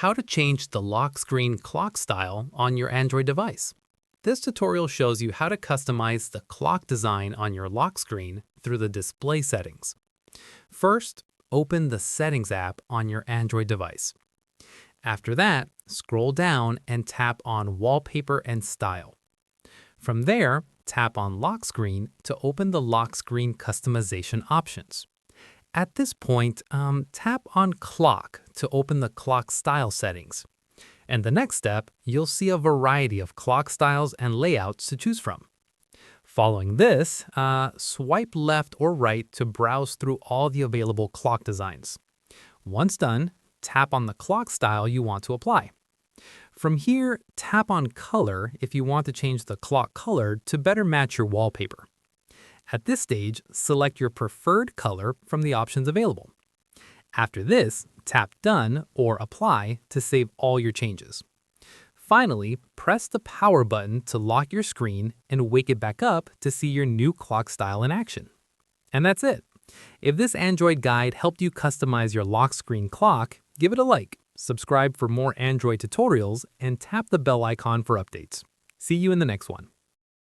how to change the lock screen clock style on your Android device. This tutorial shows you how to customize the clock design on your lock screen through the display settings. First, open the Settings app on your Android device. After that, scroll down and tap on Wallpaper and Style. From there, tap on Lock Screen to open the lock screen customization options. At this point, tap on Clock to open the clock style settings. And the next step, you'll see a variety of clock styles and layouts to choose from. Following this, swipe left or right to browse through all the available clock designs. Once done, tap on the clock style you want to apply. From here, tap on Color if you want to change the clock color to better match your wallpaper. At this stage, select your preferred color from the options available. After this, tap Done or Apply to save all your changes. Finally, press the power button to lock your screen and wake it back up to see your new clock style in action. And that's it. If this Android guide helped you customize your lock screen clock, give it a like, subscribe for more Android tutorials, and tap the bell icon for updates. See you in the next one.